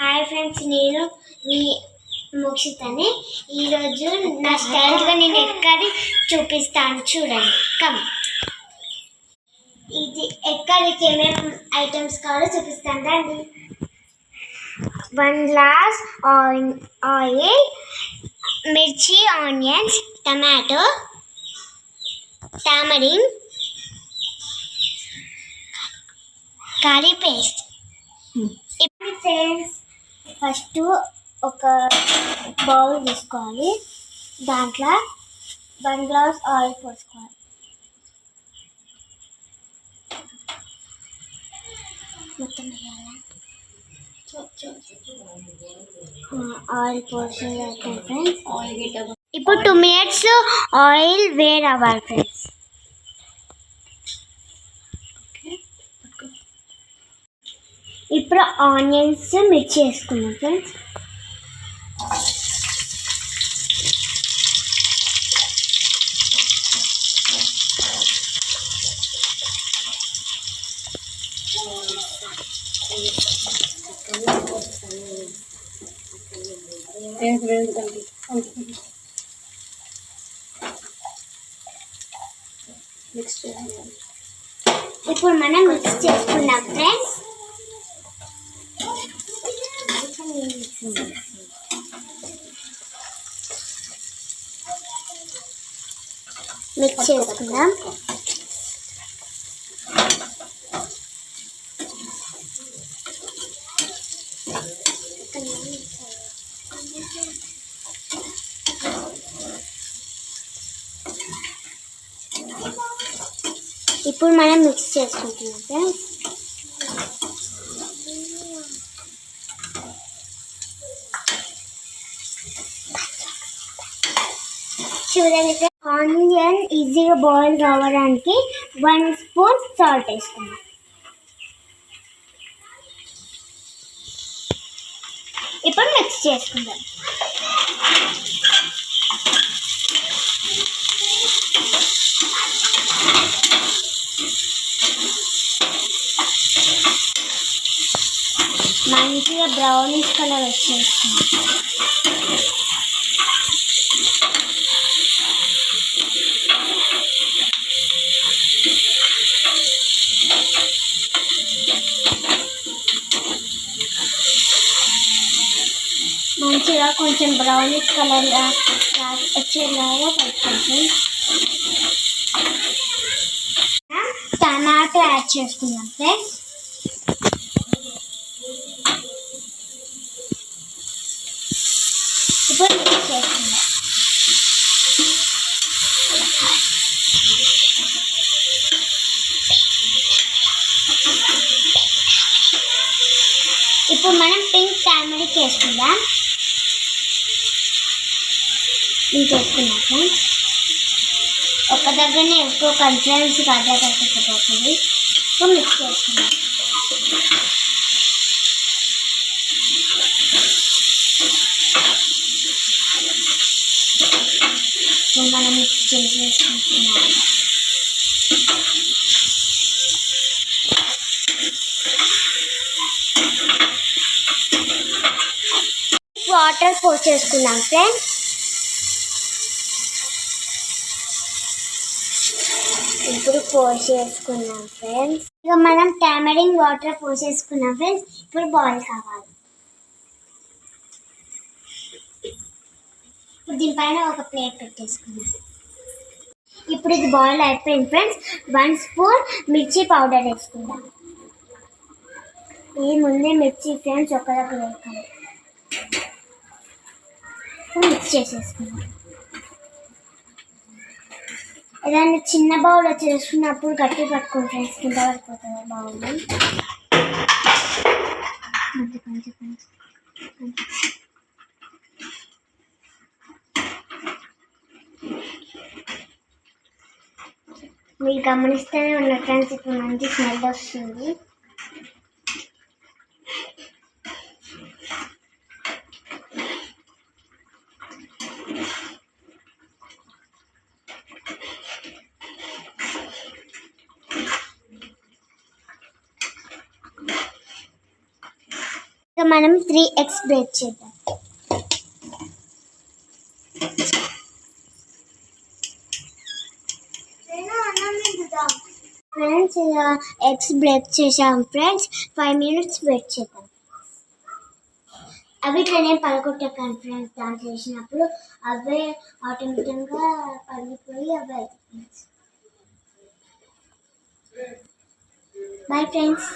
Hi friends, నేను మీ మోక్షితని. ఈరోజు నా స్టైల్గా నేను ఎక్కడి చూపిస్తాను, చూడండి. కమ్, ఇది ఎక్కడికి ఏమేమి ఐటమ్స్ కావాలో చూపిస్తాను రండి. 1 గ్లాస్ ఆయిల్, మిర్చి, onions, tomato, tamarind, curry paste. ఇప్పుడు ఫ్రెండ్స్, ఫస్ట్ ఒక బౌల్ తీసుకోవాలి. దాంట్లో 1 గ్లాస్ ఆయిల్ పోసుకోవాలి. మొత్తం ఆయిల్ పోసేది ఫ్రెండ్స్. ఇప్పుడు 2 minutes ఆయిల్ వేడవ్వాలి ఫ్రెండ్స్. ఇప్పుడు ఆనియన్స్, మిర్చి వేసుకున్నాం ఫ్రెండ్స్. ఇప్పుడు మనం మిక్స్ చేసుకున్నాం ఫ్రెండ్స్. మిక్స్ చేసుకుందాం. ఇప్పుడు మనం మిక్స్ చేసుకుంటున్నాం ఫ్రెండ్స్. చూడండి ఫ్రెండ్స్, ఆనియన్ ఈజీగా బాయిల్ కావడానికి 1 స్పూన్ సాల్ట్ వేసుకున్నాం. ఇప్పుడు మిక్స్ చేసుకుందాం. మంచిగా బ్రౌనిష్ కలర్ వచ్చేస్తుంది. మంచిగా కొంచెం బ్రౌనిష్ కలర్ వచ్చేలాగా కలుపుకుంటాం. టమాటో యాడ్ చేసుకుందాం ఫ్రెండ్స్. ఇప్పుడు మిక్స్ చేసుకుందాం. ఇప్పుడు మనం పింక్ టర్మరిక్ వేసుకుందాం. వేసుకున్నాం ఫ్రెండ్స్. ఒక దగ్గరనే ఎక్కువ కన్సిస్టెన్సీ కాదా కట్టుకుపోతుంది. ఇప్పుడు మిక్స్ చేసుకుందాం. మనం మిక్స్ చేసేసుకుంటున్నాం. వాటర్ పోసేసుకున్నాం ఫ్రెండ్స్. ఇప్పుడు పోసేసుకున్నాం ఫ్రెండ్స్. ఇక మనం టామరిన్ వాటర్ పోసేసుకున్నాం ఫ్రెండ్స్. ఇప్పుడు బాయిల్ కావాలి. ఇప్పుడు దీనిపైన ఒక ప్లేట్ పెట్టేసుకున్నాం. ఇప్పుడు ఇది బాయిల్ అయిపోయింది ఫ్రెండ్స్. 1 స్పూన్ మిర్చి పౌడర్ వేసుకుందాం. ఇది ముందే మిర్చి ఫ్రెండ్స్ ఒక దగ్గర వేసుకోండి. మిక్స్ చేసేసుకుందాం. ఏదైనా చిన్న బౌల్ చేసుకున్నప్పుడు గట్టి పట్టుకోండి ఫ్రెండ్స్, కింద పడిపోతుంది బౌల్. మీరు గమనిస్తూనే ఉన్న ఫ్రెండ్స్, ఇప్పుడు మంచి స్మెల్ వస్తుంది. మనం 3 ఎగ్స్ బ్రేక్ చేద్దాం. ఫ్రెండ్స్ ఎగ్స్ బ్రేక్ చేసాం ఫ్రెండ్స్. 5 minutes వెయిట్ చేద్దాం. అవి ఇట్లనే పలకొట్టకండి ఫ్రెండ్స్. దాంట్లో వేసినప్పుడు అవే ఆటోమేటిక్గా పగిలిపోయి అవే అవుతాయి. Bye friends.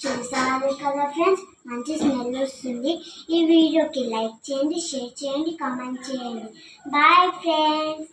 చూసారు కదా ఫ్రెండ్స్, మంచి స్మెల్ వస్తుంది. ఈ వీడియోకి లైక్ చేయండి, షేర్ చేయండి, కామెంట్ చేయండి. Bye friends.